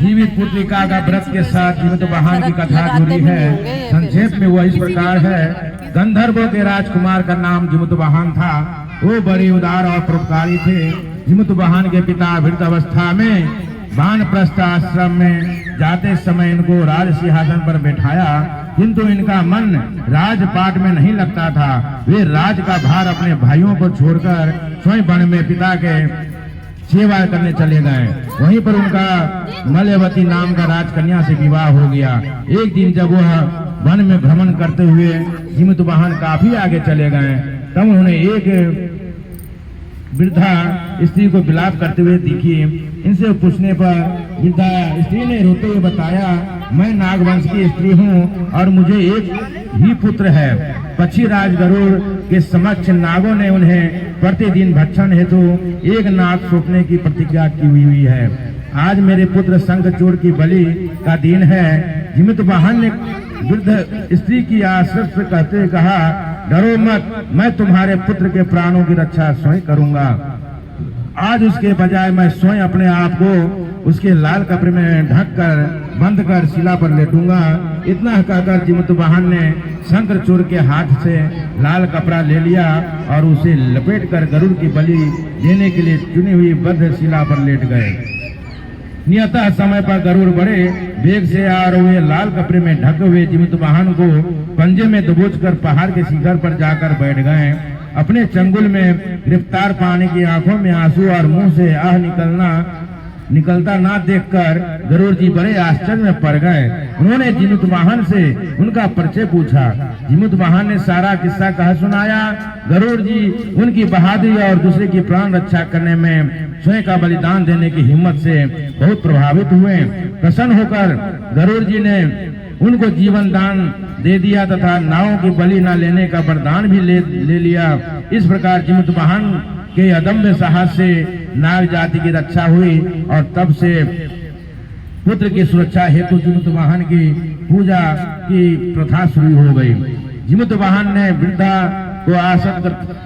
जीवित पुत्रिका का व्रत के साथ जीवित वाहन की कथा जुड़ी है। संक्षेप में वह इस प्रकार है। गंधर्वों के राजकुमार का नाम जीवित वाहन था। वो बड़े उदार और परोपकारी थे। जीवित वाहन के पिता वृद्धावस्था में वानप्रस्थ आश्रम में जाते समय इनको राज सिंहासन पर बैठाया, किंतु इनका मन राजपाट में नहीं लगता था। वे राज का भार अपने भाइयों को छोड़कर स्वयं वन में पिता के सेवा करने चले गए। वहीं पर उनका मलयवती नाम का राजकन्या से विवाह हो गया। एक दिन जब वह वन में भ्रमण करते हुए जीवित वाहन काफी आगे चले गए, तब उन्होंने एक वृद्धा स्त्री को विलाप करते हुए दिखी। इनसे पूछने पर वृद्धा स्त्री ने रोते हुए बताया, मैं नागवंश की स्त्री हूँ और मुझे एक ही पुत्र है। पक्षीराज गरुड़ के समक्ष नागों ने उन्हें प्रतिदिन भक्षण हेतु एक नाग सौंपने की प्रतिज्ञा की हुई है। आज मेरे पुत्र शंखचूड़ की बलि का दिन है। जीवित वाहन ने वृद्ध स्त्री की आश्वस्त कहते कहा, डरो मत, मैं तुम्हारे पुत्र के प्राणों की रक्षा स्वयं करूंगा। आज उसके बजाय मैं स्वयं अपने आप को उसके लाल कपड़े में ढककर बंद कर शिला पर लेटूंगा। इतना कहकर जीवित वाहन ने शंखचूड़ के हाथ से लाल कपड़ा ले लिया और उसे लपेटकर गरुड़ की बलि देने के लिए चुनी हुई बद्ध शिला पर लेट गए। नियतः समय पर गरुड़ बड़े वेग से और वे लाल कपड़े में ढके हुए जीवित वाहन को पंजे में दबोचकर पहाड़ के शिखर पर जाकर बैठ गए। अपने चंगुल में गिरफ्तार पानी की आंखों में आंसू और मुंह से आह निकलता ना देखकर गरुड़ जी बड़े आश्चर्य में पड़ गए। उन्होंने जीवित वाहन से उनका परिचय पूछा। जीवित वाहन ने सारा किस्सा कह सुनाया। गरुड़ जी उनकी बहादुरी और दूसरे की प्राण रक्षा करने में स्वयं का बलिदान देने की हिम्मत से बहुत प्रभावित हुए। प्रसन्न होकर गरुड़ जी ने उनको जीवन दान दे दिया तथा नावों की बलि न लेने का वरदान भी ले लिया। इस प्रकार जीवित वाहन के अदम्य साहस से नाग जाति की रक्षा हुई और तब से पुत्र की सुरक्षा हेतु जीवित वाहन की पूजा की प्रथा शुरू हो गई। जीवित वाहन ने वृद्धा को आसक्त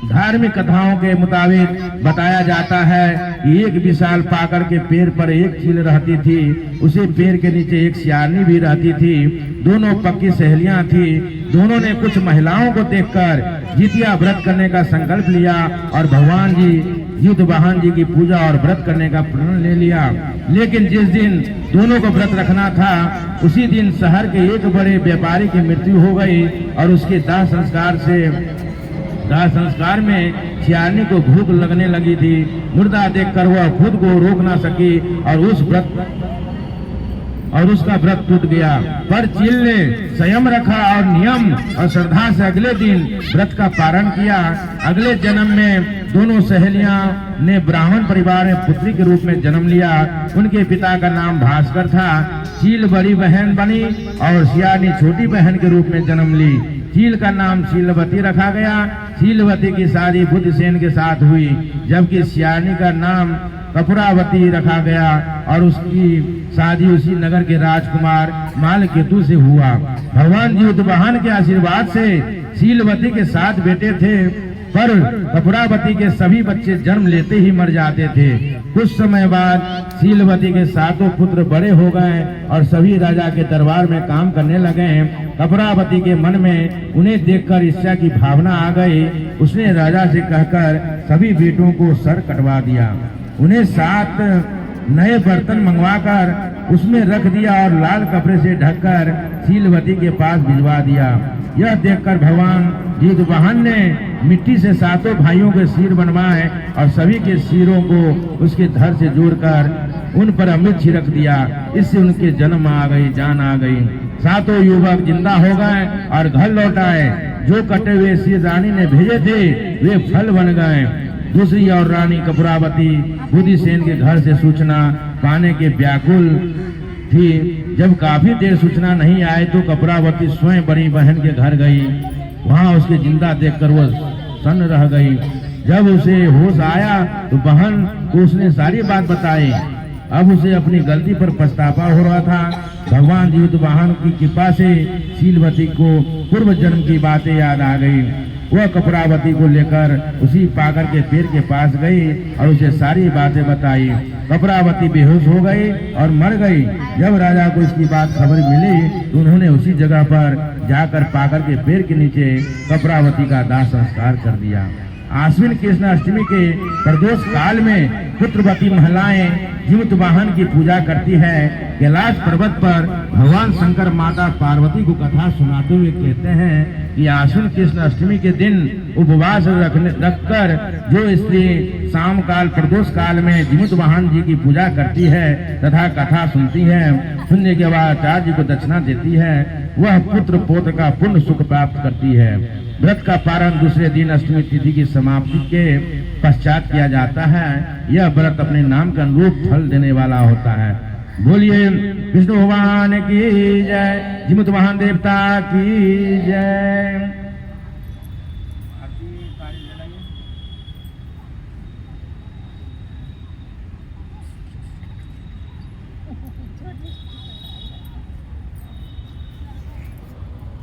धार्मिक कथाओं के मुताबिक बताया जाता है कि एक विशाल पाकड़ के पेड़ पर एक चील रहती थी। उसी पेड़ के नीचे एक सियानी भी रहती थी। दोनों पक्की सहेलियां थी। दोनों ने कुछ महिलाओं को देखकर जितिया व्रत करने का संकल्प लिया और भगवान जी जीवित वाहन जी की पूजा और व्रत करने का प्रण ले लिया। लेकिन जिस दिन दोनों को व्रत रखना था, उसी दिन शहर के एक बड़े व्यापारी की मृत्यु हो गई और उसके दाह संस्कार में सियानी को भूख लगने लगी थी। मुर्दा देखकर वह खुद को रोक ना सकी और उसका व्रत टूट गया। पर चील ने संयम रखा और नियम और श्रद्धा से अगले दिन व्रत का पारण किया। अगले जन्म में दोनों सहेलियां ने ब्राह्मण परिवार में पुत्री के रूप में जन्म लिया। उनके पिता का नाम भास्कर था। चील बड़ी बहन बनी और सियानी छोटी बहन के रूप में जन्म ली। चील का नाम शीलवती रखा गया। शीलवती की शादी बुद्धसेन के साथ हुई, जबकि सियानी का नाम कपूरावती रखा गया और उसकी शादी उसी नगर के राजकुमार मालकेतु से हुआ। भगवान जीवित वाहन के आशीर्वाद से शीलवती के 7 बेटे थे, पर कपूरावती के सभी बच्चे जन्म लेते ही मर जाते थे। कुछ समय बाद शीलवती के 7 पुत्र बड़े हो गए और सभी राजा के दरबार में काम करने लगे। कपूरावती के मन में उन्हें देखकर ईर्ष्या की भावना आ गई। उसने राजा से कहकर सभी बेटों को सर कटवा दिया। उन्हें 7 नए बर्तन मंगवाकर उसमें रख दिया और लाल कपड़े से ढककर शीलवती के पास भिजवा दिया। यह देखकर भगवान जीवित वाहन ने मिट्टी से 7 भाइयों के सिर बनवाए और सभी के सिरों को उसके धड़ से जोड़कर उन पर अमृत छिड़क दिया। इससे उनके जन्म आ गई, जान आ गई। 7 युवक जिंदा हो गए और घर लौट आए। जो कटे हुए सिर रानी ने भेजे थे वे फल बन गए। दूसरी और रानी कपूरावती बुद्धसेन के घर से सूचना पाने के व्याकुल थी। जब काफी देर सूचना नहीं आए तो कपूरावती स्वयं बड़ी बहन के घर गई। वहां उसके जिंदा देखकर वह सन्न रह गई। जब उसे होश आया तो बहन को उसने सारी बात बताई। अब उसे अपनी गलती पर पछतावा हो रहा था। भगवान जीवित वाहन की कृपा से शीलवती को पूर्व जन्म की बातें याद आ गई। वह कपूरावती को लेकर उसी पाकर के पेड़ के पास गई और उसे सारी बातें बताई। कपूरावती बेहोश हो गई और मर गई। जब राजा को इसकी बात खबर मिली तो उन्होंने उसी जगह पर जाकर पाकर के पेड़ के नीचे कपूरावती का दाह संस्कार कर दिया। आश्विन कृष्ण अष्टमी के प्रदोष काल में पुत्रवती महिलाएं जीवित वाहन की पूजा करती है। कैलाश पर्वत पर भगवान शंकर माता पार्वती को कथा सुनाते हुए कहते हैं कि आश्विन कृष्ण अष्टमी के दिन उपवास रखकर जो स्त्री शाम काल प्रदोष काल में जीवित वाहन जी की पूजा करती है तथा कथा सुनती है, सुनने के बाद आचार्य जी को दक्षिणा देती है, वह पुत्र पौत्र का पुण्य सुख प्राप्त करती है। व्रत का पारण दूसरे दिन अष्टमी तिथि की समाप्ति के पश्चात किया जाता है। यह व्रत अपने नाम के अनुरूप फल देने वाला होता है। बोलिए विष्णु भगवान की जय, जीवित वाहन देवता की जय।